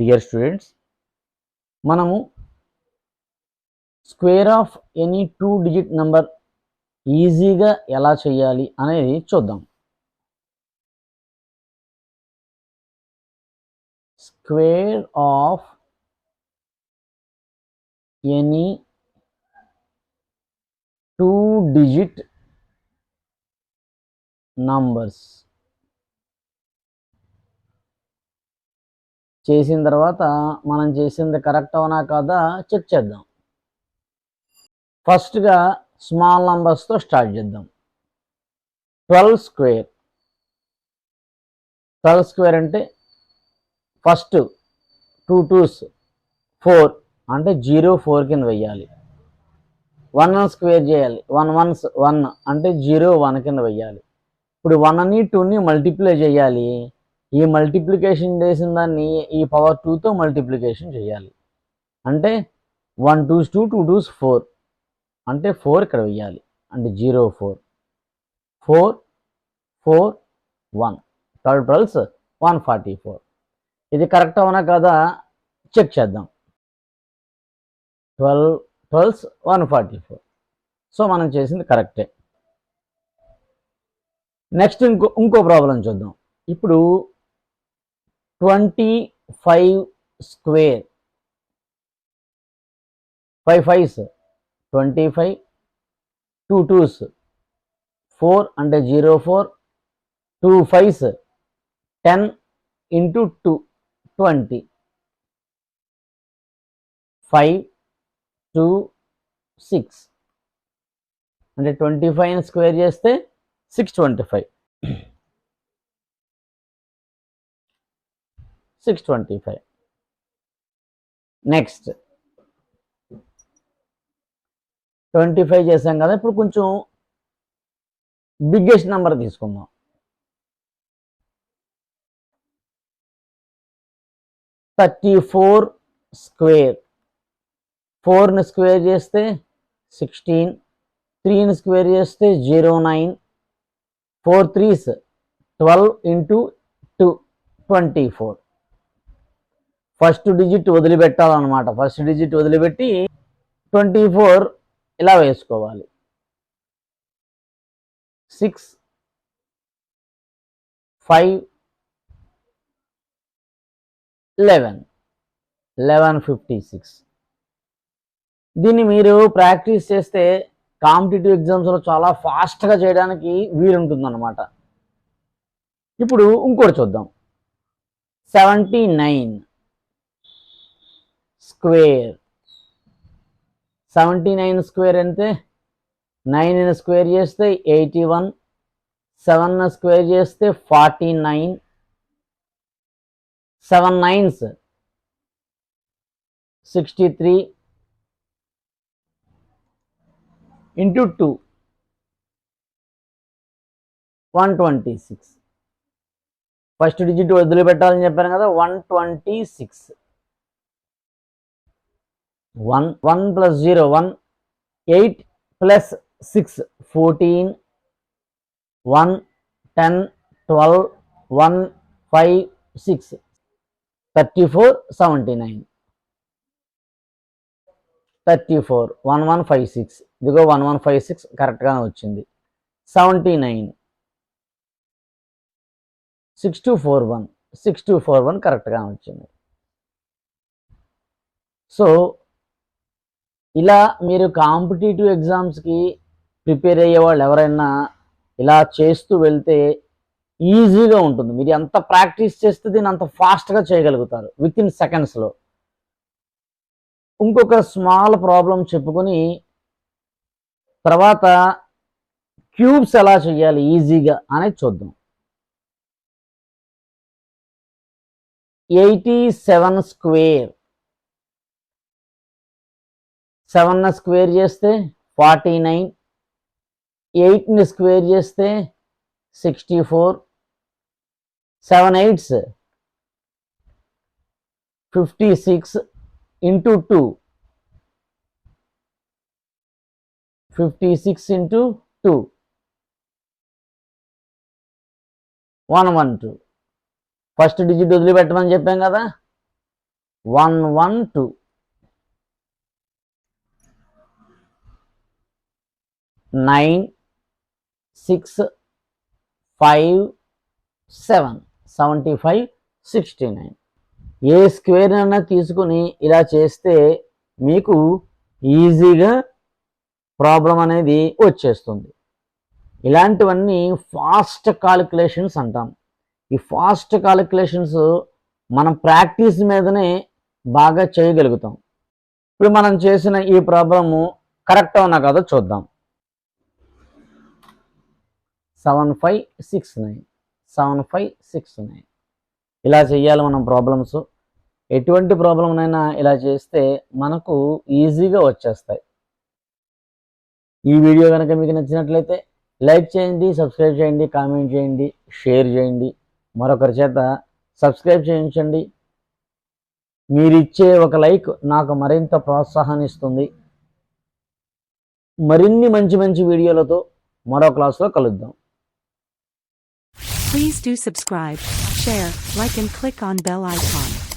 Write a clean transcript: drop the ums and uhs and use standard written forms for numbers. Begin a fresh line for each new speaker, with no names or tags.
Dear students, మనము square of any 2 digit number ఈజీగా ఎలా చేయాలి అనేది చూద్దాం. Square of any 2 digit numbers చేసిన తర్వాత మనం చేసింది కరెక్ట్ అవునా కాదా చెక్ చేద్దాం. ఫస్ట్గా స్మాల్ నంబర్స్తో స్టార్ట్ చేద్దాం. 12 స్క్వేర్. 12 స్క్వేర్ అంటే ఫస్ట్ 2 2s 4 అంటే 0 4 కింద వెయ్యాలి. 1 స్క్వేర్ చేయాలి. 1 1s 1 అంటే 0 1 కింద వెయ్యాలి. ఇప్పుడు 1ని 2ని మల్టిప్లై చేయాలి. ఈ మల్టిప్లికేషన్ చేసిన దాన్ని ఈ పవర్ 2తో మల్టిప్లికేషన్ చేయాలి. అంటే 1 2s 2 2 2s 4 అంటే 4 ఇక్కడ వెయ్యాలి. అంటే 0 4 4 4 1 12 12s 144. ఇది కరెక్ట్ అవునా కదా చెక్ చేద్దాం. 12 12s 144. సో మనం చేసింది కరెక్టే. నెక్స్ట్ ఇంకో ప్రాబ్లం చూద్దాం. ఇప్పుడు 25 స్క్వేర్. 5 5s 25, 2 2s 4 అంటే 0 4, 2 5s 10 into 2 20, 5 2 6 అంటే 25 స్క్వేర్ చేస్తే 625. 625. నెక్స్ట్ 25 చేసాం కదా, ఇప్పుడు కొంచెం బిగ్గెస్ట్ నెంబర్ తీసుకుందాం. 34 స్క్వేర్. 4ని స్క్వేర్ చేస్తే 16, 3ని స్క్వేర్ చేస్తే 09, 4 3s 12 into 2 24. ఫస్ట్ డిజిట్ వదిలిపెట్టాలన్నమాట. ఫస్ట్ డిజిట్ వదిలిపెట్టి 24 ఇలా వేసుకోవాలి. 6 5 11 1156. దీన్ని మీరు ప్రాక్టీస్ చేస్తే కాంపిటేటివ్ ఎగ్జామ్స్లో చాలా ఫాస్ట్గా చేయడానికి వీలుంటుందన్నమాట. ఇప్పుడు ఇంకోటి చూద్దాం. 79 స్క్వేర్. 79 స్క్వేర్ అంటే 9ని స్క్వేర్ చేస్తే 81, 7ని స్క్వేర్ చేస్తే 49, 7 9s 63 into 2 126. ఫస్ట్ డిజిట్ వదిలిపెట్టాలని చెప్పాను కదా, 126. 1 1 plus 0 1, 8 plus 6 14, 1 10 12 1 5 6 34 79. 34 1156. ఇదిగో 1156 కరెక్ట్గానే వచ్చింది. 79 6241 6241 కరెక్ట్గా వచ్చింది. సో ఇలా మీరు కాంపిటేటివ్ ఎగ్జామ్స్కి ప్రిపేర్ అయ్యే వాళ్ళు ఎవరైనా ఇలా చేస్తూ వెళ్తే ఈజీగా ఉంటుంది. మీరు ఎంత ప్రాక్టీస్ చేస్తే దీన్ని అంత ఫాస్ట్గా చేయగలుగుతారు విత్ ఇన్ సెకండ్స్లో. ఇంకొక స్మాల్ ప్రాబ్లం చెప్పుకొని తర్వాత క్యూబ్స్ ఎలా చేయాలి ఈజీగా అనేది చూద్దాం. 87 స్క్వేర్. 7ని స్క్వేర్ చేస్తే 49, 8ని స్క్వేర్ చేస్తే 64, 7 8s 56 into 2 56 into 2 112. First digit వదిలిపెట్టమని చెప్పాం కదా, 112 9 6 5 7 75 69. ఏ స్క్వేర్ అయినా తీసుకుని ఇలా చేస్తే మీకు ఈజీగా ప్రాబ్లం అనేది వచ్చేస్తుంది. ఇలాంటివన్నీ ఫాస్ట్ కాలిక్యులేషన్స్ అంటాం. ఈ ఫాస్ట్ కాలిక్యులేషన్స్ మనం ప్రాక్టీస్ మీదనే బాగా చేయగలుగుతాం. ఇప్పుడు మనం చేసిన ఈ ప్రాబ్లము కరెక్ట్ అవునా కాదో చూద్దాం. 7569 7569 ఇలా చేయాలి మనం ప్రాబ్లమ్స్. ఎటువంటి ప్రాబ్లంనైనా ఇలా చేస్తే మనకు ఈజీగా వచ్చేస్తాయి. ఈ వీడియో కనుక మీకు నచ్చినట్లయితే లైక్ చేయండి, సబ్స్క్రైబ్ చేయండి, కామెంట్ చేయండి, షేర్ చేయండి, మరొకరి చేత సబ్స్క్రైబ్ చేయించండి. మీరిచ్చే ఒక లైక్ నాకు మరింత ప్రోత్సాహాన్ని ఇస్తుంది. మరిన్ని మంచి మంచి వీడియోలతో మరో క్లాస్లో కలుద్దాం.
Please do subscribe, share, like and click on bell icon.